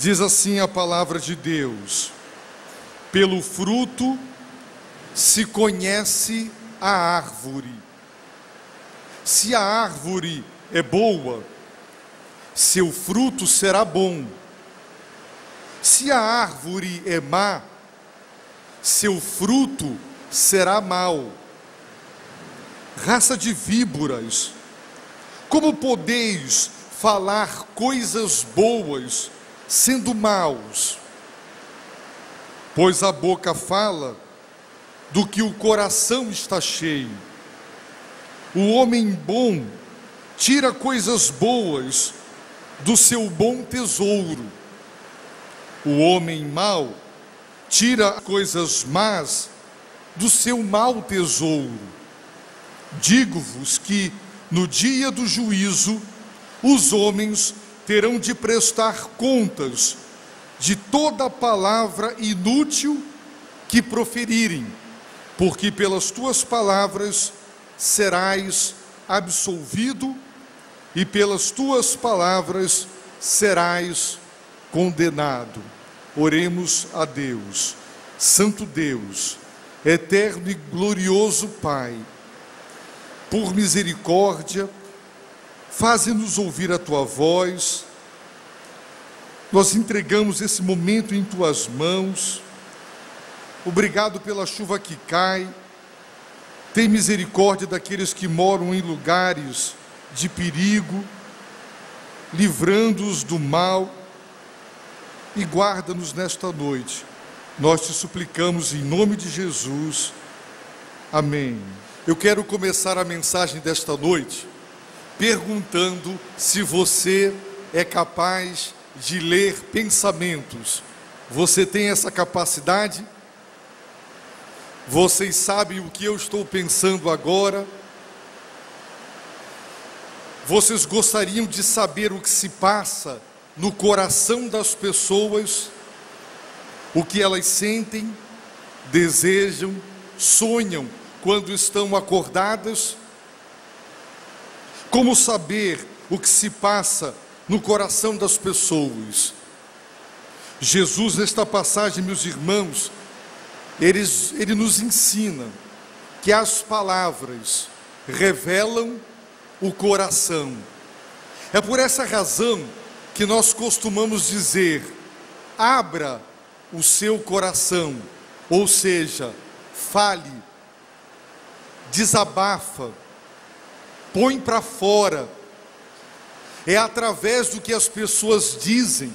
Diz assim a palavra de Deus: pelo fruto se conhece a árvore. Se a árvore é boa, seu fruto será bom. Se a árvore é má, seu fruto será mau. Raça de víboras, como podeis falar coisas boas sendo maus? Pois a boca fala do que o coração está cheio. O homem bom tira coisas boas do seu bom tesouro. O homem mau tira coisas más do seu mau tesouro. Digo-vos que no dia do juízo os homens terão de prestar contas de toda a palavra inútil que proferirem, porque pelas tuas palavras serás absolvido e pelas tuas palavras serás condenado. Oremos a Deus. Santo Deus, eterno e glorioso Pai, por misericórdia, faze-nos ouvir a tua voz. Nós entregamos esse momento em tuas mãos. Obrigado pela chuva que cai. Tem misericórdia daqueles que moram em lugares de perigo, livrando-os do mal, e guarda-nos nesta noite. Nós te suplicamos em nome de Jesus. Amém. Eu quero começar a mensagem desta noite perguntando se você é capaz de ler pensamentos. Você tem essa capacidade? Vocês sabem o que eu estou pensando agora? Vocês gostariam de saber o que se passa no coração das pessoas? O que elas sentem, desejam, sonham quando estão acordadas? Como saber o que se passa no coração das pessoas? Jesus, nesta passagem, meus irmãos, ele nos ensina que as palavras revelam o coração. É por essa razão que nós costumamos dizer: abra o seu coração, ou seja, fale, desabafa, põe para fora. É através do que as pessoas dizem,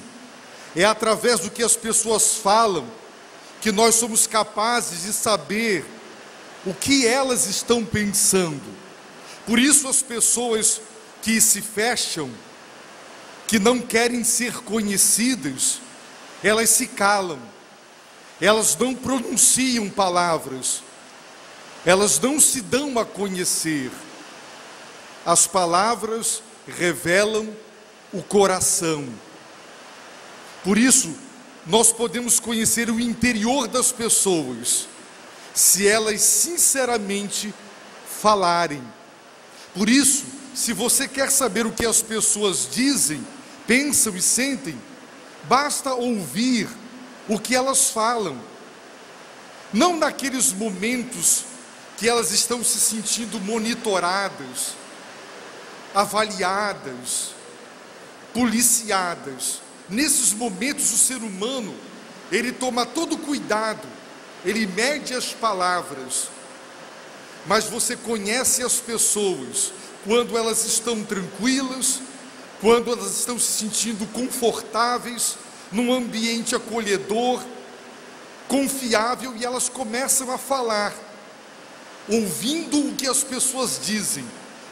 é através do que as pessoas falam, que nós somos capazes de saber o que elas estão pensando. Por isso as pessoas que se fecham, que não querem ser conhecidas, elas se calam, elas não pronunciam palavras, elas não se dão a conhecer. As palavras revelam o coração. Por isso, nós podemos conhecer o interior das pessoas, se elas sinceramente falarem. Por isso, se você quer saber o que as pessoas dizem, pensam e sentem, basta ouvir o que elas falam. Não naqueles momentos que elas estão se sentindo monitoradas, avaliadas, policiadas. Nesses momentos o ser humano, ele toma todo cuidado, ele mede as palavras. Mas você conhece as pessoas quando elas estão tranquilas, quando elas estão se sentindo confortáveis, num ambiente acolhedor, confiável, e elas começam a falar. Ouvindo o que as pessoas dizem,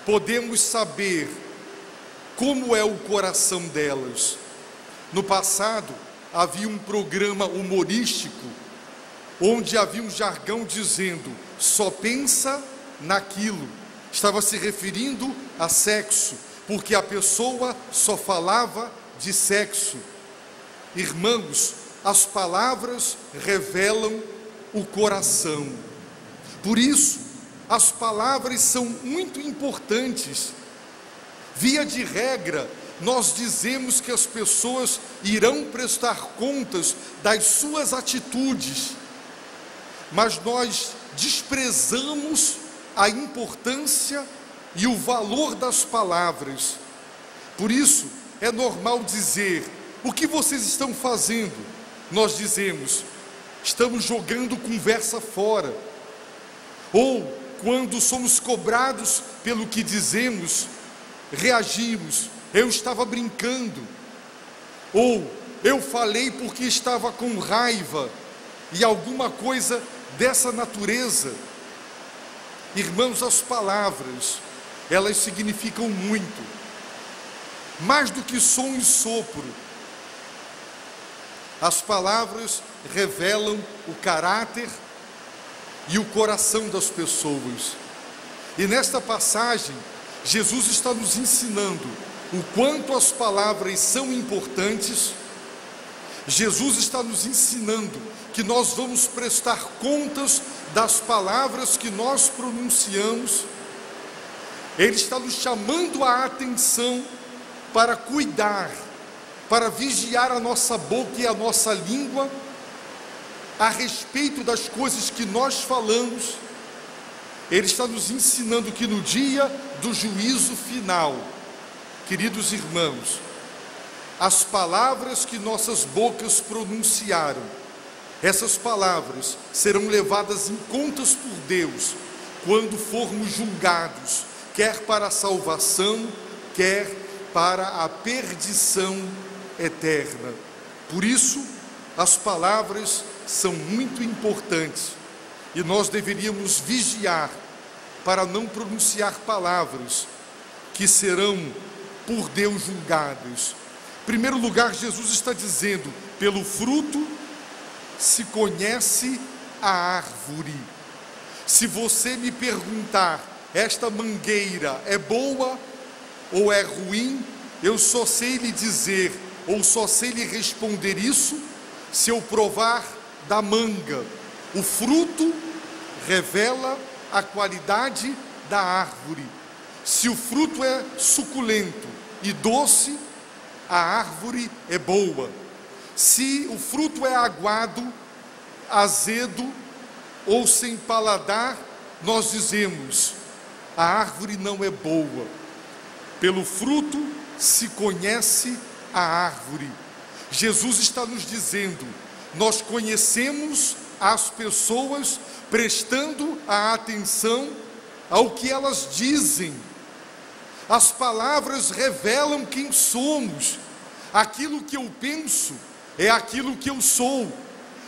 podemos saber como é o coração delas. No passado, havia um programa humorístico, onde havia um jargão dizendo: só pensa naquilo. Estava se referindo a sexo, porque a pessoa só falava de sexo. Irmãos, as palavras revelam o coração. Por isso, as palavras são muito importantes. Via de regra, nós dizemos que as pessoas irão prestar contas das suas atitudes, mas nós desprezamos a importância e o valor das palavras. Por isso, é normal dizer: o que vocês estão fazendo? Nós dizemos: estamos jogando conversa fora. Ou, quando somos cobrados pelo que dizemos, reagimos: eu estava brincando. Ou, eu falei porque estava com raiva, e alguma coisa dessa natureza. Irmãos, as palavras, elas significam muito, mais do que som e sopro. As palavras revelam o caráter e o coração das pessoas. E nesta passagem, Jesus está nos ensinando o quanto as palavras são importantes. Jesus está nos ensinando que nós vamos prestar contas das palavras que nós pronunciamos. Ele está nos chamando a atenção para cuidar, para vigiar a nossa boca e a nossa língua a respeito das coisas que nós falamos. Ele está nos ensinando que no dia do juízo final, queridos irmãos, as palavras que nossas bocas pronunciaram, essas palavras serão levadas em contas por Deus quando formos julgados, quer para a salvação, quer para a perdição eterna. Por isso, as palavras são muito importantes e nós deveríamos vigiar para não pronunciar palavras que serão por Deus julgadas. Em primeiro lugar, Jesus está dizendo: pelo fruto se conhece a árvore. Se você me perguntar: esta mangueira é boa ou é ruim? Eu só sei lhe dizer, ou só sei lhe responder isso, se eu provar da manga. O fruto revela a qualidade da árvore. Se o fruto é suculento e doce, a árvore é boa. Se o fruto é aguado, azedo ou sem paladar, nós dizemos: a árvore não é boa. Pelo fruto se conhece a árvore. Jesus está nos dizendo: nós conhecemos as pessoas prestando a atenção ao que elas dizem. As palavras revelam quem somos. Aquilo que eu penso é aquilo que eu sou.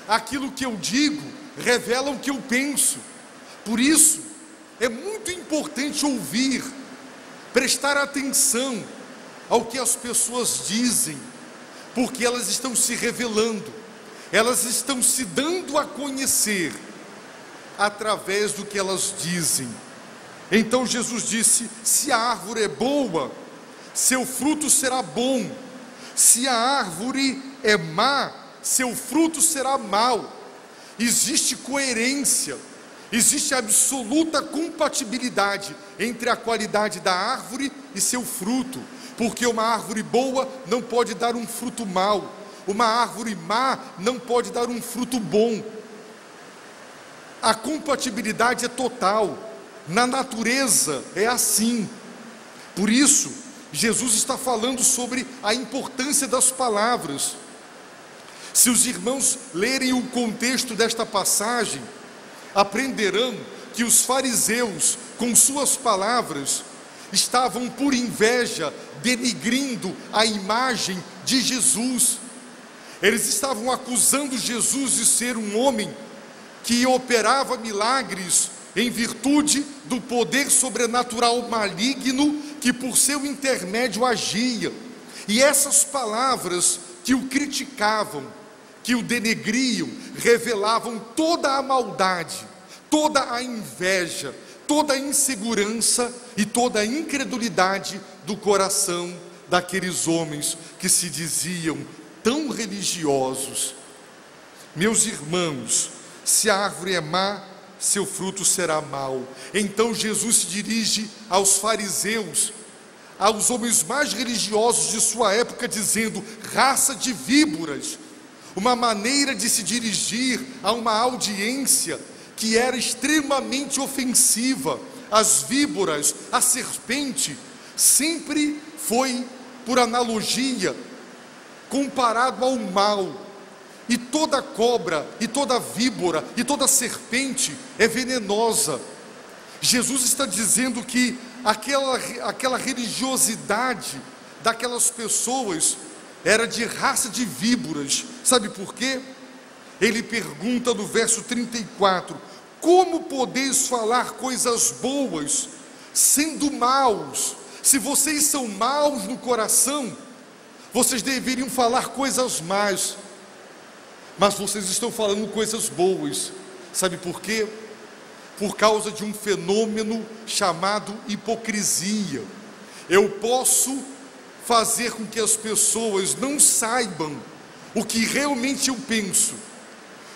Aquilo que eu digo revela o que eu penso. Por isso, é muito importante ouvir, prestar atenção ao que as pessoas dizem, porque elas estão se revelando, elas estão se dando a conhecer através do que elas dizem. Então Jesus disse: se a árvore é boa, seu fruto será bom. Se a árvore é má, seu fruto será mau. Existe coerência, existe absoluta compatibilidade entre a qualidade da árvore e seu fruto, porque uma árvore boa não pode dar um fruto mau, uma árvore má não pode dar um fruto bom. A compatibilidade é total, na natureza é assim. Por isso, Jesus está falando sobre a importância das palavras. Se os irmãos lerem o contexto desta passagem, aprenderão que os fariseus, com suas palavras, estavam por inveja denigrindo a imagem de Jesus. Eles estavam acusando Jesus de ser um homem que operava milagres em virtude do poder sobrenatural maligno que por seu intermédio agia. E essas palavras que o criticavam, que o denegriam, revelavam toda a maldade, toda a inveja, toda a insegurança e toda a incredulidade do coração daqueles homens que se diziam tão religiosos. Meus irmãos, se a árvore é má, seu fruto será mau. Então Jesus se dirige aos fariseus, aos homens mais religiosos de sua época, dizendo raça de víboras, uma maneira de se dirigir a uma audiência que era extremamente ofensiva. As víboras, a serpente, sempre foi, por analogia, comparado ao mal. E toda cobra, e toda víbora, e toda serpente é venenosa. Jesus está dizendo que aquela religiosidade daquelas pessoas era de raça de víboras. Sabe por quê? Ele pergunta no verso 34: como podeis falar coisas boas, sendo maus? Se vocês são maus no coração, vocês deveriam falar coisas más, mas vocês estão falando coisas boas. Sabe por quê? Por causa de um fenômeno chamado hipocrisia. Eu posso fazer com que as pessoas não saibam o que realmente eu penso,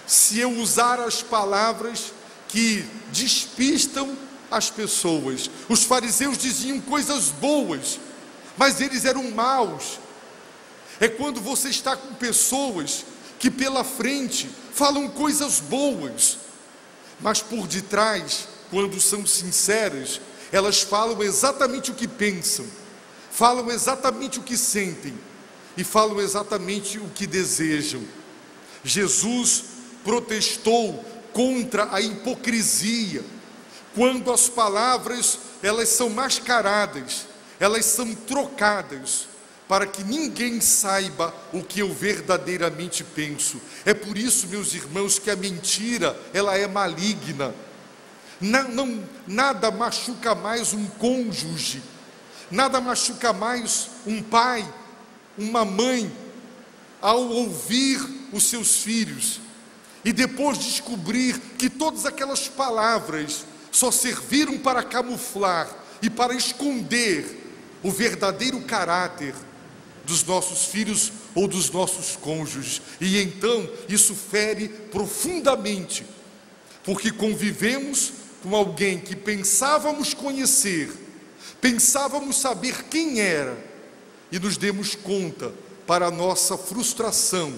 se eu usar as palavras que despistam as pessoas. Os fariseus diziam coisas boas, mas eles eram maus. É quando você está com pessoas que pela frente falam coisas boas, mas por detrás, quando são sinceras, elas falam exatamente o que pensam, falam exatamente o que sentem e falam exatamente o que desejam. Jesus protestou contra a hipocrisia, quando as palavras, elas são mascaradas, elas são trocadas, para que ninguém saiba o que eu verdadeiramente penso. É por isso, meus irmãos, que a mentira, ela é maligna. Nada machuca mais um cônjuge, nada machuca mais um pai, uma mãe, ao ouvir os seus filhos e depois descobrir que todas aquelas palavras só serviram para camuflar e para esconder o verdadeiro caráter dos nossos filhos ou dos nossos cônjuges. E então isso fere profundamente, porque convivemos com alguém que pensávamos conhecer, pensávamos saber quem era, e nos demos conta, para a nossa frustração,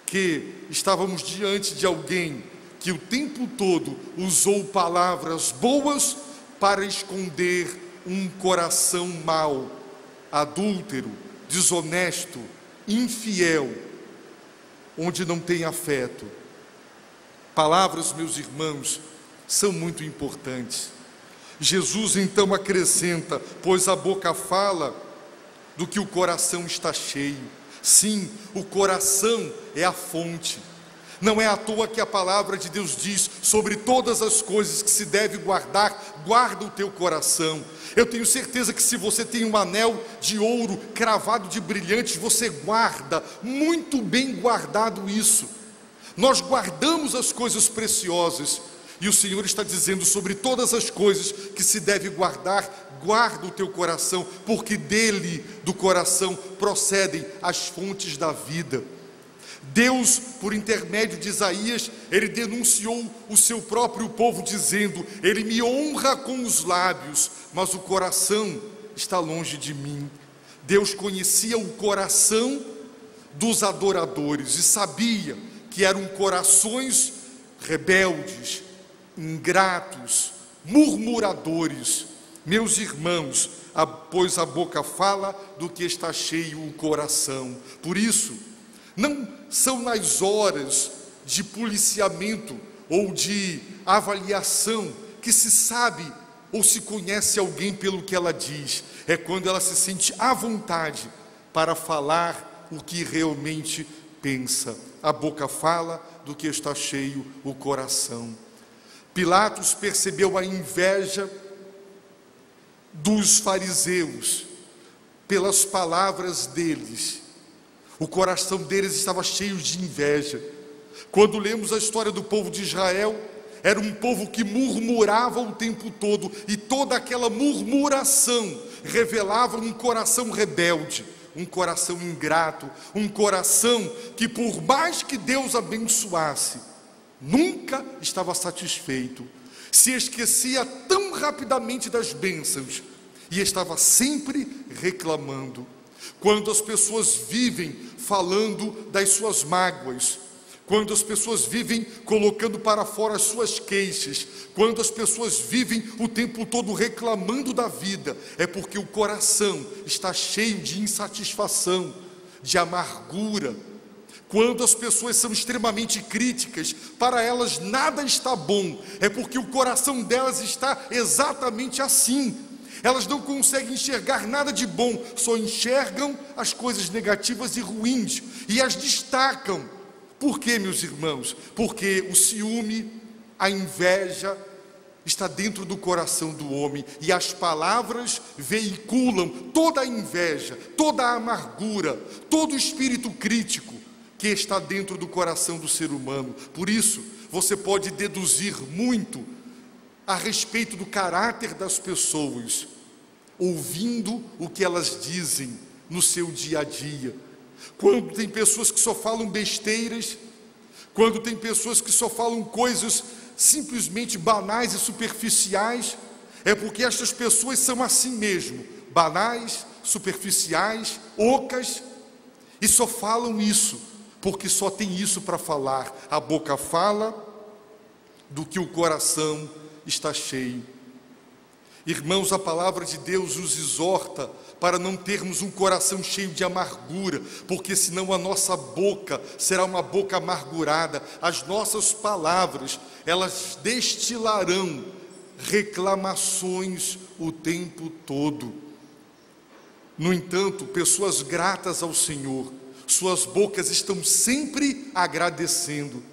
que estávamos diante de alguém que o tempo todo usou palavras boas para esconder um coração mau, adúltero, desonesto, infiel, onde não tem afeto. Palavras, meus irmãos, são muito importantes. Jesus então acrescenta: pois a boca fala do que o coração está cheio. Sim, o coração é a fonte. Não é à toa que a palavra de Deus diz: sobre todas as coisas que se deve guardar, guarda o teu coração. Eu tenho certeza que se você tem um anel de ouro cravado de brilhantes, você guarda, muito bem guardado isso. Nós guardamos as coisas preciosas, e o Senhor está dizendo: sobre todas as coisas que se deve guardar, guarda o teu coração, porque dele, do coração, procedem as fontes da vida. Deus, por intermédio de Isaías, ele denunciou o seu próprio povo, dizendo: ele me honra com os lábios, mas o coração está longe de mim. Deus conhecia o coração dos adoradores e sabia que eram corações rebeldes, ingratos, murmuradores. Meus irmãos, pois a boca fala do que está cheio o coração. Por isso, não são nas horas de policiamento ou de avaliação que se sabe ou se conhece alguém pelo que ela diz. É quando ela se sente à vontade para falar o que realmente pensa. A boca fala do que está cheio o coração. Pilatos percebeu a inveja dos fariseus pelas palavras deles. O coração deles estava cheio de inveja. Quando lemos a história do povo de Israel, era um povo que murmurava o tempo todo, e toda aquela murmuração revelava um coração rebelde, um coração ingrato, um coração que, por mais que Deus abençoasse, nunca estava satisfeito, se esquecia tão rapidamente das bênçãos e estava sempre reclamando. Quando as pessoas vivem falando das suas mágoas, quando as pessoas vivem colocando para fora as suas queixas, quando as pessoas vivem o tempo todo reclamando da vida, é porque o coração está cheio de insatisfação, de amargura. Quando as pessoas são extremamente críticas, para elas nada está bom, é porque o coração delas está exatamente assim. Elas não conseguem enxergar nada de bom, só enxergam as coisas negativas e ruins, e as destacam. Por quê, meus irmãos? Porque o ciúme, a inveja, está dentro do coração do homem, e as palavras veiculam toda a inveja, toda a amargura, todo o espírito crítico que está dentro do coração do ser humano. Por isso, você pode deduzir muito a respeito do caráter das pessoas, ouvindo o que elas dizem no seu dia a dia. Quando tem pessoas que só falam besteiras, quando tem pessoas que só falam coisas simplesmente banais e superficiais, é porque estas pessoas são assim mesmo, banais, superficiais, ocas, e só falam isso, porque só tem isso para falar. A boca fala do que o coração está cheio. Irmãos, a palavra de Deus nos exorta para não termos um coração cheio de amargura, porque senão a nossa boca será uma boca amargurada. As nossas palavras, elas destilarão reclamações o tempo todo. No entanto, pessoas gratas ao Senhor, suas bocas estão sempre agradecendo,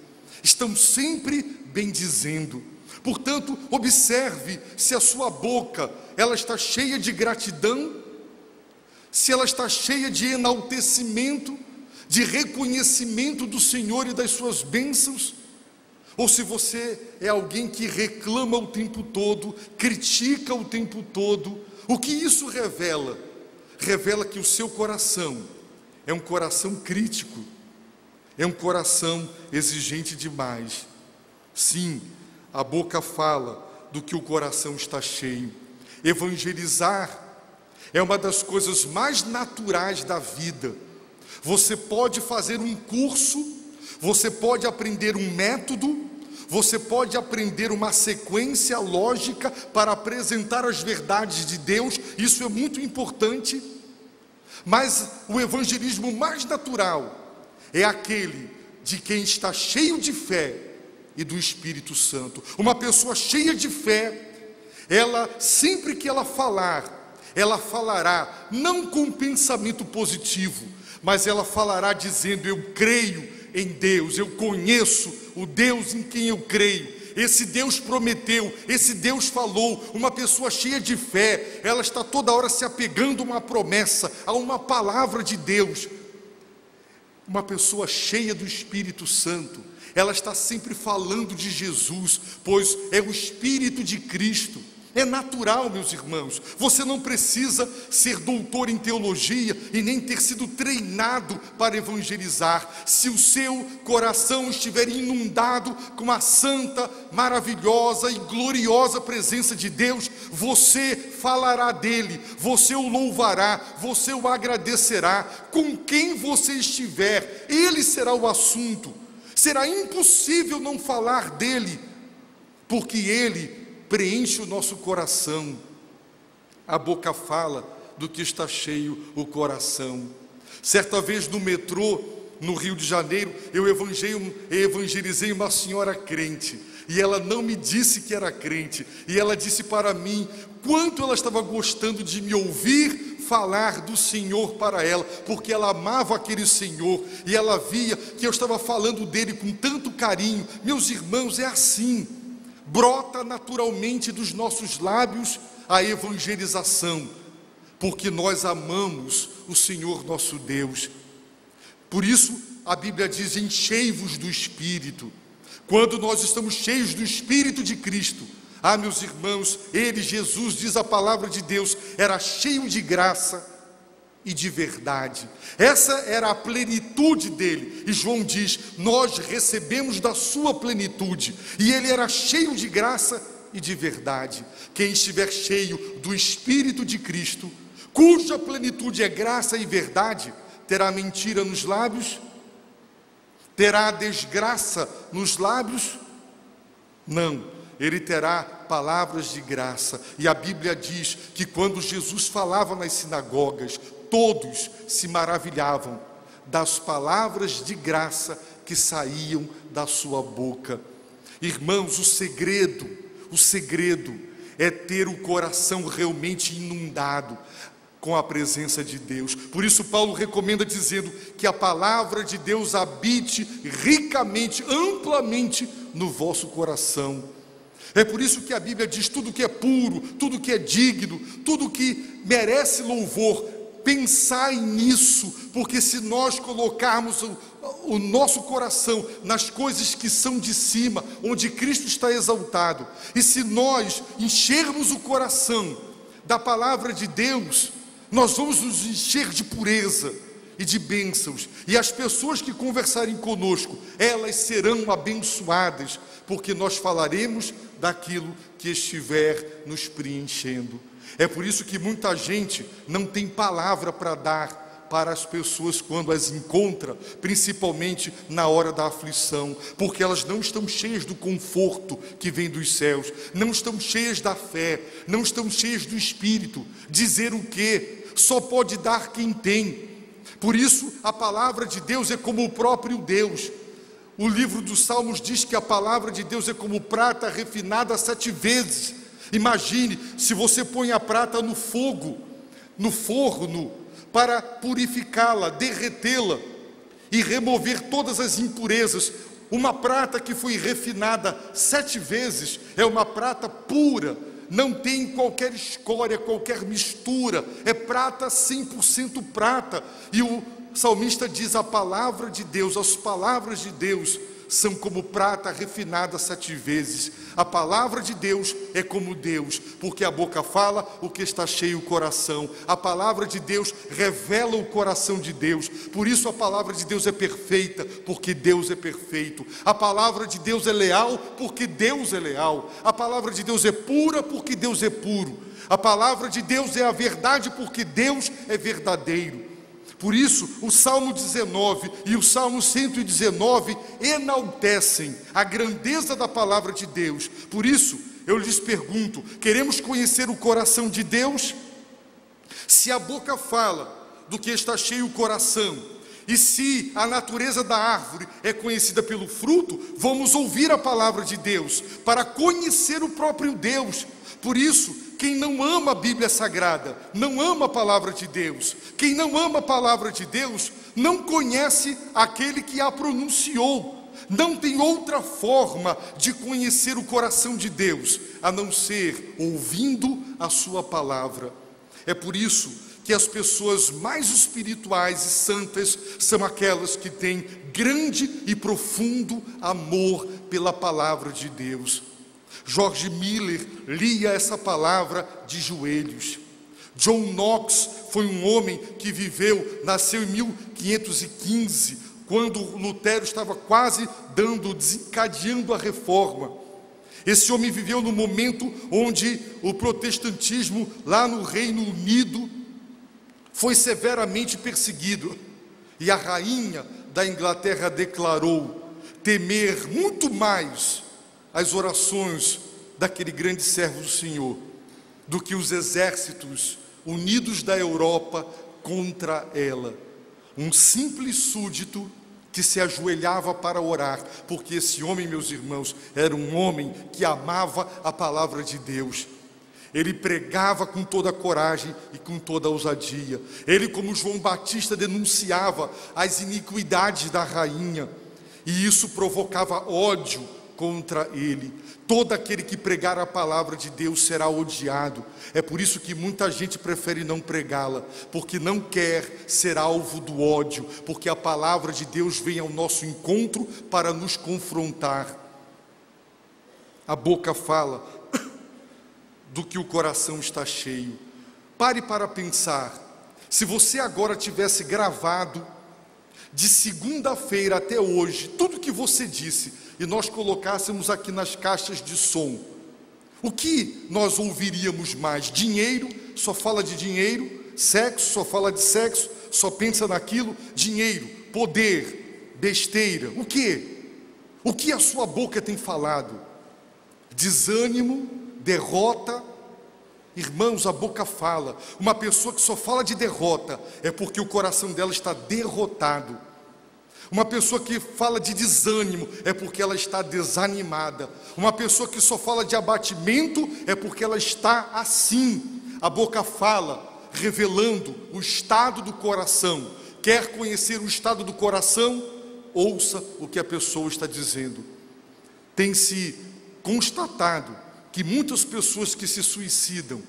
estão sempre bendizendo. Portanto, observe se a sua boca, ela está cheia de gratidão, se ela está cheia de enaltecimento, de reconhecimento do Senhor e das suas bênçãos, ou se você é alguém que reclama o tempo todo, critica o tempo todo. O que isso revela? Revela que o seu coração é um coração crítico, é um coração exigente demais. Sim, a boca fala do que o coração está cheio. Evangelizar é uma das coisas mais naturais da vida. Você pode fazer um curso, você pode aprender um método, você pode aprender uma sequência lógica para apresentar as verdades de Deus, isso é muito importante. Mas o evangelismo mais natural é aquele de quem está cheio de fé e do Espírito Santo. Uma pessoa cheia de fé, ela, sempre que ela falar, ela falará não com pensamento positivo, mas ela falará dizendo: eu creio em Deus, eu conheço o Deus em quem eu creio. Esse Deus prometeu, esse Deus falou. Uma pessoa cheia de fé, ela está toda hora se apegando a uma promessa, a uma palavra de Deus. Uma pessoa cheia do Espírito Santo, ela está sempre falando de Jesus, pois é o Espírito de Cristo. É natural, meus irmãos. Você não precisa ser doutor em teologia e nem ter sido treinado para evangelizar. Se o seu coração estiver inundado com a santa, maravilhosa e gloriosa presença de Deus, você falará dele, você o louvará, você o agradecerá. Com quem você estiver, ele será o assunto. Será impossível não falar dele, porque ele preenche o nosso coração. A boca fala do que está cheio o coração. Certa vez no metrô, no Rio de Janeiro, eu evangelizei uma senhora crente, e ela não me disse que era crente, e ela disse para mim quanto ela estava gostando de me ouvir falar do Senhor para ela, porque ela amava aquele Senhor, e ela via que eu estava falando dele com tanto carinho. Meus irmãos, é assim, brota naturalmente dos nossos lábios a evangelização, porque nós amamos o Senhor nosso Deus. Por isso a Bíblia diz: enchei-vos do Espírito. Quando nós estamos cheios do Espírito de Cristo, meus irmãos, ele, Jesus, diz a palavra de Deus, era cheio de graça e de verdade. Essa era a plenitude dele. E João diz: nós recebemos da sua plenitude. E ele era cheio de graça e de verdade. Quem estiver cheio do Espírito de Cristo, cuja plenitude é graça e verdade, terá mentira nos lábios? Terá desgraça nos lábios? Não, ele terá palavras de graça. E a Bíblia diz que quando Jesus falava nas sinagogas, todos se maravilhavam das palavras de graça que saíam da sua boca. Irmãos, o segredo é ter o coração realmente inundado com a presença de Deus. Por isso Paulo recomenda dizendo que a palavra de Deus habite ricamente, amplamente no vosso coração. É por isso que a Bíblia diz: tudo que é puro, tudo que é digno, tudo que merece louvor, pensai nisso, porque se nós colocarmos o nosso coração nas coisas que são de cima, onde Cristo está exaltado, e se nós enchermos o coração da palavra de Deus, nós vamos nos encher de pureza e de bênçãos, e as pessoas que conversarem conosco, elas serão abençoadas, porque nós falaremos daquilo que estiver nos preenchendo. É por isso que muita gente não tem palavra para dar para as pessoas quando as encontra, principalmente na hora da aflição, porque elas não estão cheias do conforto que vem dos céus, não estão cheias da fé, não estão cheias do Espírito. Dizer o quê? Só pode dar quem tem. Por isso a palavra de Deus é como o próprio Deus. O livro dos Salmos diz que a palavra de Deus é como prata refinada 7 vezes. Imagine se você põe a prata no fogo, no forno, para purificá-la, derretê-la e remover todas as impurezas. Uma prata que foi refinada 7 vezes é uma prata pura, não tem qualquer escória, qualquer mistura, é prata 100% prata. E o salmista diz: a palavra de Deus, as palavras de Deus são como prata refinada 7 vezes. A palavra de Deus é como Deus, porque a boca fala o que está cheio o coração. A palavra de Deus revela o coração de Deus. Por isso a palavra de Deus é perfeita, porque Deus é perfeito. A palavra de Deus é leal, porque Deus é leal. A palavra de Deus é pura, porque Deus é puro. A palavra de Deus é a verdade, porque Deus é verdadeiro. Por isso, o Salmo 19 e o Salmo 119 enaltecem a grandeza da palavra de Deus. Por isso, eu lhes pergunto: queremos conhecer o coração de Deus? Se a boca fala do que está cheio o coração, e se a natureza da árvore é conhecida pelo fruto, vamos ouvir a palavra de Deus, para conhecer o próprio Deus. Por isso, quem não ama a Bíblia Sagrada, não ama a palavra de Deus. Quem não ama a palavra de Deus, não conhece aquele que a pronunciou. Não tem outra forma de conhecer o coração de Deus, a não ser ouvindo a sua palavra. É por isso que as pessoas mais espirituais e santas são aquelas que têm grande e profundo amor pela palavra de Deus. George Miller lia essa palavra de joelhos. John Knox foi um homem que nasceu em 1515, quando Lutero estava quase desencadeando a reforma. Esse homem viveu no momento onde o protestantismo lá no Reino Unido foi severamente perseguido, e a rainha da Inglaterra declarou temer muito mais as orações daquele grande servo do Senhor do que os exércitos unidos da Europa contra ela. Um simples súdito que se ajoelhava para orar, porque esse homem, meus irmãos, era um homem que amava a palavra de Deus. Ele pregava com toda a coragem e com toda a ousadia. Ele, como João Batista, denunciava as iniquidades da rainha, e isso provocava ódio contra ele. Todo aquele que pregar a palavra de Deus será odiado. É por isso que muita gente prefere não pregá-la, porque não quer ser alvo do ódio, porque a palavra de Deus vem ao nosso encontro para nos confrontar. A boca fala do que o coração está cheio. Pare para pensar, se você agora tivesse gravado de segunda-feira até hoje tudo que você disse, e nós colocássemos aqui nas caixas de som, O que nós ouviríamos mais? Dinheiro, só fala de dinheiro. Sexo, só fala de sexo, só pensa naquilo. Dinheiro, poder, besteira. O que? O que a sua boca tem falado? Desânimo, derrota. Irmãos, a boca fala. Uma pessoa que só fala de derrota é porque o coração dela está derrotado. Uma pessoa que fala de desânimo é porque ela está desanimada. Uma pessoa que só fala de abatimento é porque ela está assim. A boca fala, revelando o estado do coração. Quer conhecer o estado do coração? Ouça o que a pessoa está dizendo. Tem se constatado que muitas pessoas que se suicidam,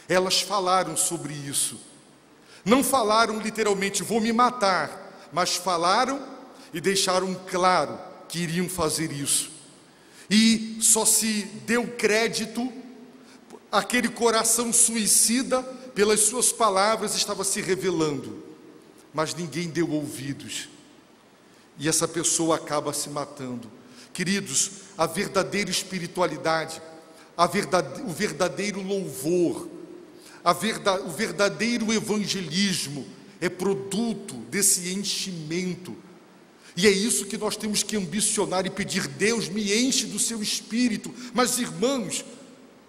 elas falaram sobre isso. Não falaram literalmente, vou me matar, mas falaram e deixaram claro que iriam fazer isso. E só se deu crédito àquele coração suicida, pelas suas palavras estava se revelando, mas ninguém deu ouvidos, e essa pessoa acaba se matando. Queridos, a verdadeira espiritualidade, o verdadeiro louvor, o verdadeiro evangelismo é produto desse enchimento. E é isso que nós temos que ambicionar e pedir: Deus, me enche do seu Espírito. Mas, irmãos,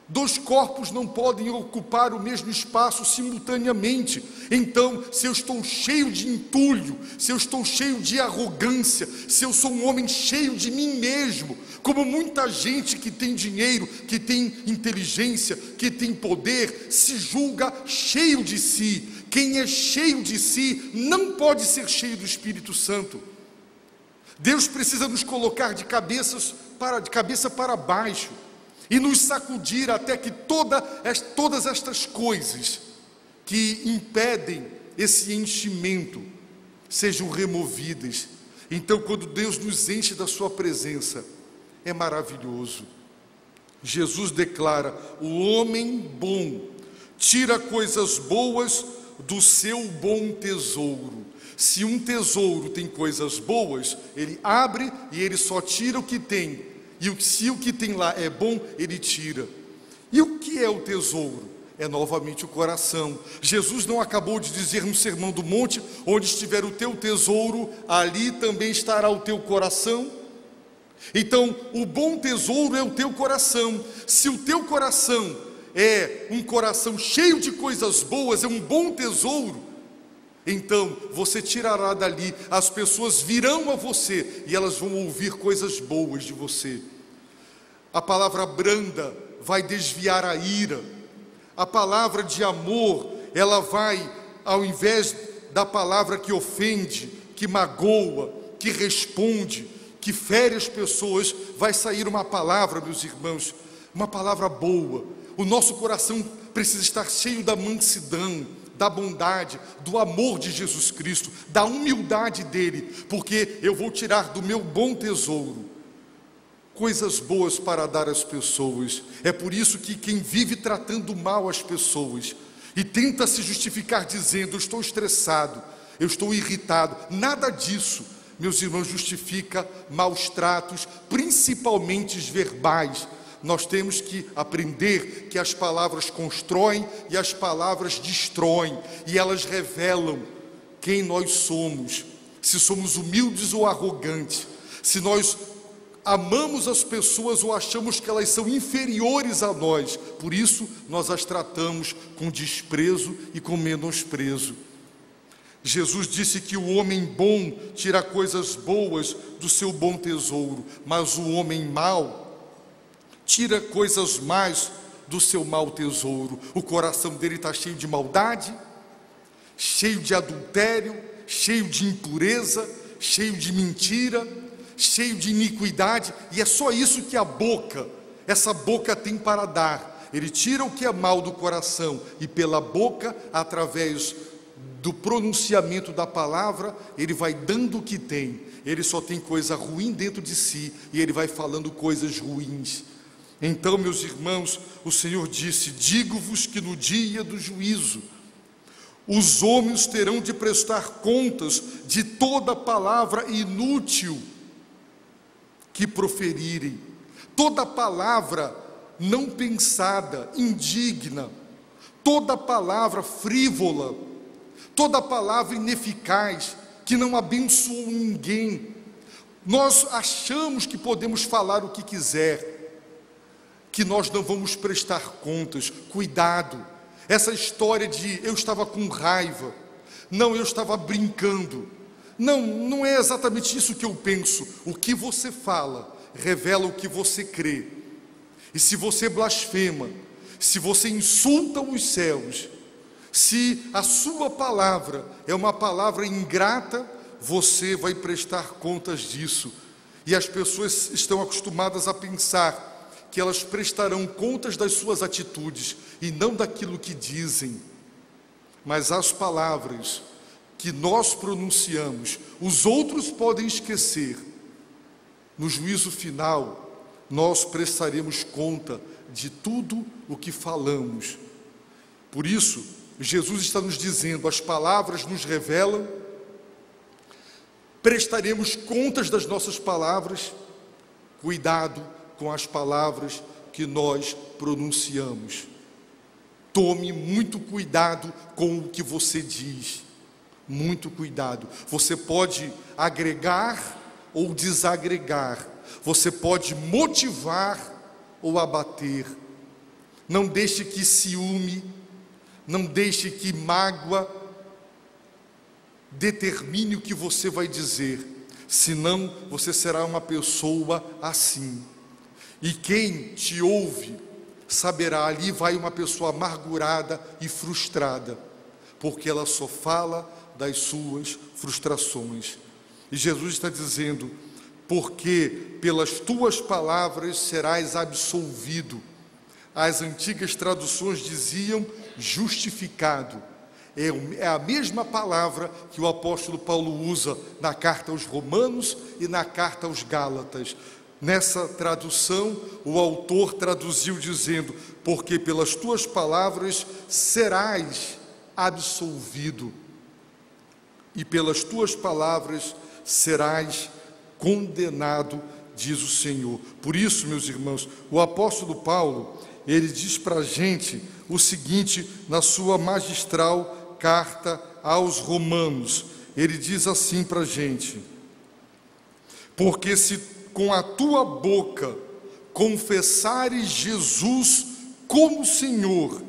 dois corpos não podem ocupar o mesmo espaço simultaneamente. Então, se eu estou cheio de entulho, se eu estou cheio de arrogância, se eu sou um homem cheio de mim mesmo, como muita gente que tem dinheiro, que tem inteligência, que tem poder, se julga cheio de si. Quem é cheio de si não pode ser cheio do Espírito Santo. Deus precisa nos colocar de cabeça para baixo e nos sacudir até que todas estas coisas que impedem esse enchimento sejam removidas. Então, quando Deus nos enche da sua presença, é maravilhoso. Jesus declara: o homem bom tira coisas boas do seu bom tesouro. Se um tesouro tem coisas boas, ele abre e ele só tira o que tem. E se o que tem lá é bom, ele tira. E o que é o tesouro? É novamente o coração. Jesus não acabou de dizer no Sermão do Monte: onde estiver o teu tesouro, ali também estará o teu coração? Então, o bom tesouro é o teu coração. Se o teu coração é um coração cheio de coisas boas, é um bom tesouro, então você tirará dali, as pessoas virão a você e elas vão ouvir coisas boas de você. A palavra branda vai desviar a ira. A palavra de amor, ela vai, ao invés da palavra que ofende, que magoa, que responde, que fere as pessoas, vai sair uma palavra, meus irmãos, uma palavra boa. O nosso coração precisa estar cheio da mansidão, da bondade, do amor de Jesus Cristo, da humildade dele, porque eu vou tirar do meu bom tesouro coisas boas para dar às pessoas. É por isso que quem vive tratando mal as pessoas e tenta se justificar dizendo: eu estou estressado, eu estou irritado, nada disso, meus irmãos, justifica maus tratos, principalmente os verbais. Nós temos que aprender que as palavras constroem e as palavras destroem, e elas revelam quem nós somos, se somos humildes ou arrogantes, se nós amamos as pessoas ou achamos que elas são inferiores a nós. Por isso nós as tratamos com desprezo e com menosprezo. Jesus disse que o homem bom tira coisas boas do seu bom tesouro, mas o homem mau tira coisas más do seu mau tesouro. O coração dele está cheio de maldade, cheio de adultério, cheio de impureza, cheio de mentira, cheio de iniquidade, e é só isso que essa boca tem para dar. Ele tira o que é mal do coração, e pela boca, através do pronunciamento da palavra, ele vai dando o que tem. Ele só tem coisa ruim dentro de si, e ele vai falando coisas ruins. Então, meus irmãos, o Senhor disse: digo-vos que no dia do juízo, os homens terão de prestar contas de toda palavra inútil que proferirem. Toda palavra não pensada, indigna, toda palavra frívola, toda palavra ineficaz, que não abençoou ninguém. Nós achamos que podemos falar o que quiser, que nós não vamos prestar contas. Cuidado, essa história de eu estava com raiva, não, eu estava brincando, não é exatamente isso que eu penso. O que você fala revela o que você crê. E se você blasfema, se você insulta os céus, se a sua palavra é uma palavra ingrata, você vai prestar contas disso. E as pessoas estão acostumadas a pensar que elas prestarão contas das suas atitudes e não daquilo que dizem. Mas as palavras que nós pronunciamos, os outros podem esquecer. No juízo final, nós prestaremos conta de tudo o que falamos. Por isso, Jesus está nos dizendo, as palavras nos revelam, prestaremos contas das nossas palavras. Cuidado com as palavras que nós pronunciamos. Tome muito cuidado com o que você diz, muito cuidado. Você pode agregar ou desagregar, você pode motivar ou abater. Não deixe que ciúme, não deixe que mágoa determine o que você vai dizer, senão você será uma pessoa assim. E quem te ouve saberá, ali vai uma pessoa amargurada e frustrada, porque ela só fala das suas frustrações. E Jesus está dizendo, porque pelas tuas palavras serás absolvido. As antigas traduções diziam justificado. É a mesma palavra que o apóstolo Paulo usa na carta aos Romanos e na carta aos Gálatas. Nessa tradução, o autor traduziu dizendo, porque pelas tuas palavras serás absolvido, e pelas tuas palavras serás condenado, diz o Senhor. Por isso, meus irmãos, o apóstolo Paulo, ele diz para a gente o seguinte, na sua magistral carta aos Romanos, ele diz assim para a gente, porque se com a tua boca confessares Jesus como Senhor,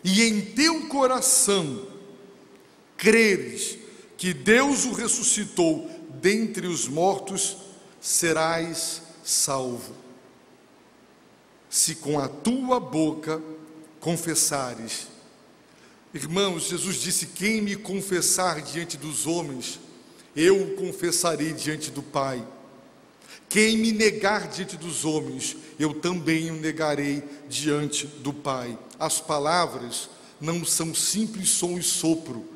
e em teu coração creres que Deus o ressuscitou dentre os mortos, serás salvo. Se com a tua boca confessares. Irmãos, Jesus disse, quem me confessar diante dos homens, eu o confessarei diante do Pai. Quem me negar diante dos homens, eu também o negarei diante do Pai. As palavras não são simples som e sopro,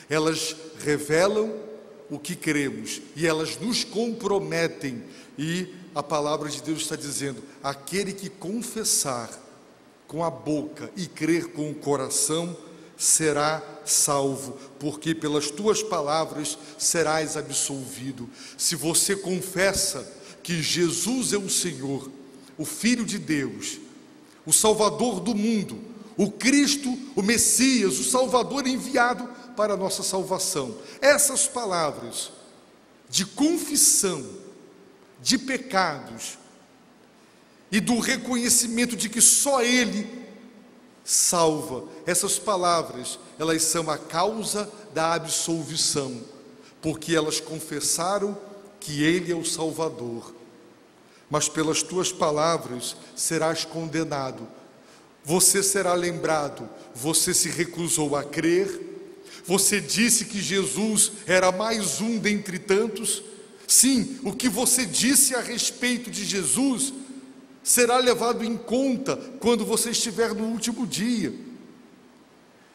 elas revelam o que cremos e elas nos comprometem. E a palavra de Deus está dizendo, aquele que confessar com a boca e crer com o coração, será salvo, porque pelas tuas palavras serás absolvido. Se você confessa que Jesus é o Senhor, o Filho de Deus, o Salvador do mundo, o Cristo, o Messias, o Salvador enviado para a nossa salvação, essas palavras de confissão de pecados e do reconhecimento de que só Ele salva, essas palavras, elas são a causa da absolvição, porque elas confessaram que Ele é o Salvador. Mas pelas tuas palavras serás condenado. Você será lembrado, você se recusou a crer, você disse que Jesus era mais um dentre tantos. Sim, o que você disse a respeito de Jesus será levado em conta quando você estiver no último dia.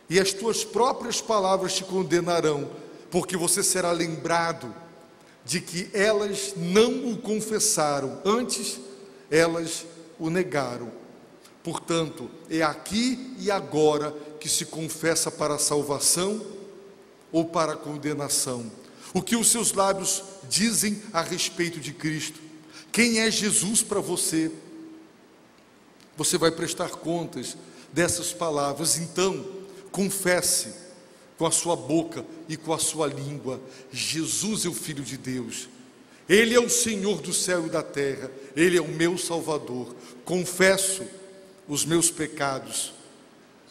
E as tuas próprias palavras te condenarão, porque você será lembrado de que elas não o confessaram, antes elas o negaram. Portanto, é aqui e agora que se confessa para a salvação ou para a condenação. O que os seus lábios dizem a respeito de Cristo? Quem é Jesus para você? Você vai prestar contas dessas palavras. Então, confesse com a sua boca e com a sua língua: Jesus é o Filho de Deus. Ele é o Senhor do céu e da terra. Ele é o meu Salvador. Confesso os meus pecados.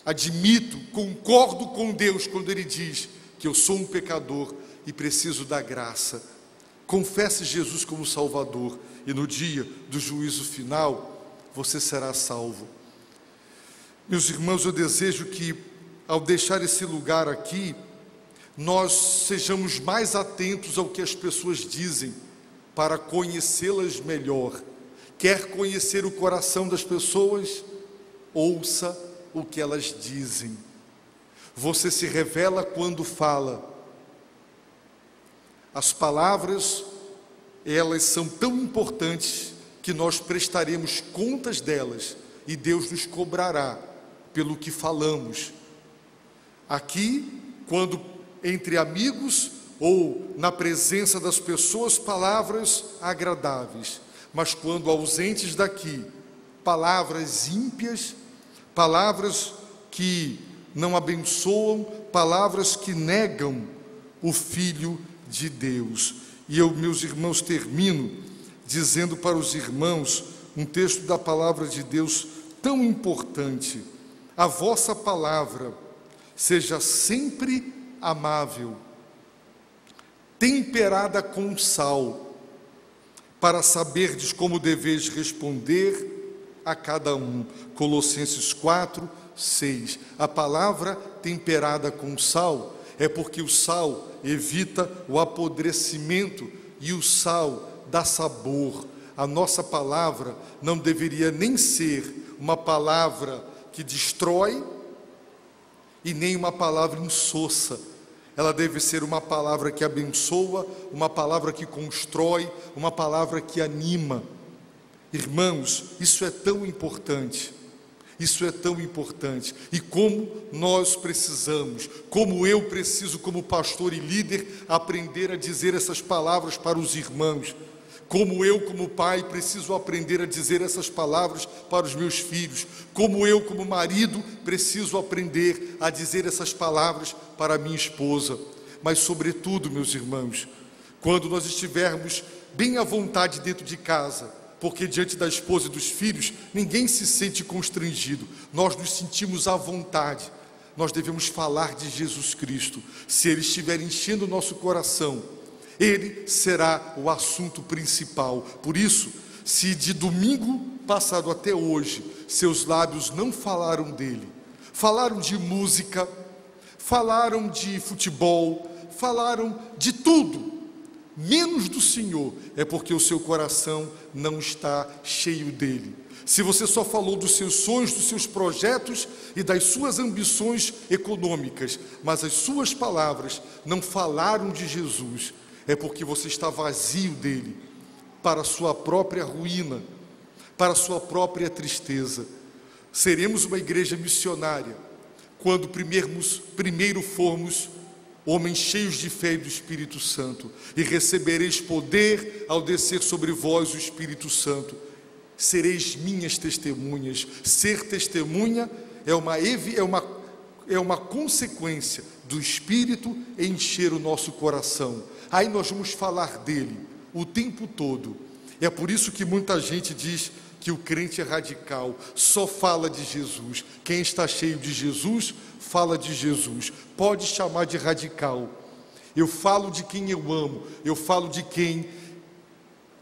Admito, concordo com Deus quando Ele diz que eu sou um pecador e preciso da graça. Confesse Jesus como Salvador e no dia do juízo final você será salvo. Meus irmãos, eu desejo que ao deixar esse lugar aqui, nós sejamos mais atentos ao que as pessoas dizem para conhecê-las melhor. Quer conhecer o coração das pessoas? Ouça o que elas dizem. Você se revela quando fala. As palavras, elas são tão importantes que nós prestaremos contas delas e Deus nos cobrará pelo que falamos. Aqui, quando entre amigos ou na presença das pessoas, palavras agradáveis, mas quando ausentes daqui, palavras ímpias, palavras que não abençoam, palavras que negam o Filho de Deus. E eu, meus irmãos, termino dizendo para os irmãos um texto da palavra de Deus tão importante: a vossa palavra seja sempre amável, temperada com sal, para saberdes como deveis responder a cada um. Colossenses 4, 6. A palavra temperada com sal é porque o sal evita o apodrecimento e o sal dá sabor. A nossa palavra não deveria nem ser uma palavra que destrói e nem uma palavra insossa. Ela deve ser uma palavra que abençoa, uma palavra que constrói, uma palavra que anima. Irmãos, isso é tão importante. Isso é tão importante. E como nós precisamos, como eu preciso, como pastor e líder, aprender a dizer essas palavras para os irmãos. Como eu, como pai, preciso aprender a dizer essas palavras para os meus filhos. Como eu, como marido, preciso aprender a dizer essas palavras para a minha esposa. Mas, sobretudo, meus irmãos, quando nós estivermos bem à vontade dentro de casa, porque diante da esposa e dos filhos, ninguém se sente constrangido, nós nos sentimos à vontade, nós devemos falar de Jesus Cristo. Se Ele estiver enchendo o nosso coração, Ele será o assunto principal. Por isso, se de domingo passado até hoje, seus lábios não falaram dele, falaram de música, falaram de futebol, falaram de tudo, menos do Senhor, é porque o seu coração não está cheio dele. Se você só falou dos seus sonhos, dos seus projetos e das suas ambições econômicas, mas as suas palavras não falaram de Jesus, é porque você está vazio dele, para a sua própria ruína, para a sua própria tristeza. Seremos uma igreja missionária quando primeiro formos homens cheios de fé e do Espírito Santo, e recebereis poder ao descer sobre vós o Espírito Santo. Sereis minhas testemunhas. Ser testemunha é uma consequência do Espírito encher o nosso coração. Aí nós vamos falar dele o tempo todo. É por isso que muita gente diz que o crente é radical, só fala de Jesus. Quem está cheio de Jesus, fala de Jesus. Pode chamar de radical. Eu falo de quem eu amo, eu falo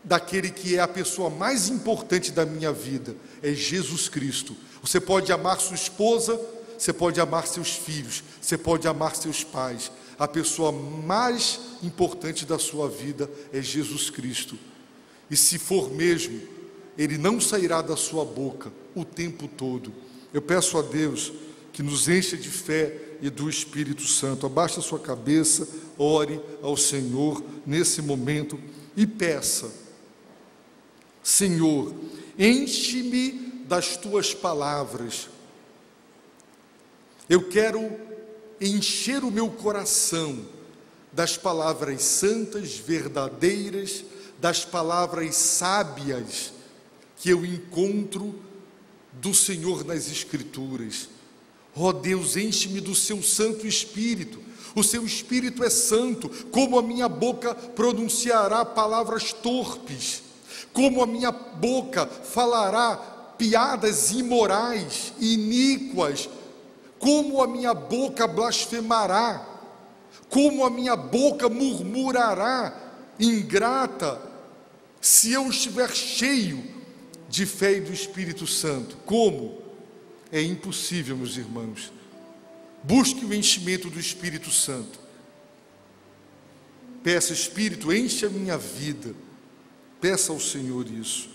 daquele que é a pessoa mais importante da minha vida, é Jesus Cristo. Você pode amar sua esposa, você pode amar seus filhos, você pode amar seus pais. A pessoa mais importante da sua vida é Jesus Cristo. E se for mesmo, Ele não sairá da sua boca o tempo todo. Eu peço a Deus que nos encha de fé e do Espírito Santo. Abaixe a sua cabeça, ore ao Senhor nesse momento e peça: Senhor, enche-me das tuas palavras. Eu quero encher o meu coração das palavras santas, verdadeiras, das palavras sábias que eu encontro do Senhor nas Escrituras. Ó Deus, enche-me do seu Santo Espírito. O seu Espírito é santo. Como a minha boca pronunciará palavras torpes? Como a minha boca falará piadas imorais e iníquas? Como a minha boca blasfemará? Como a minha boca murmurará ingrata, se eu estiver cheio de fé e do Espírito Santo? Como? É impossível, meus irmãos. Busque o enchimento do Espírito Santo. Peça: Espírito, enche a minha vida. Peça ao Senhor isso.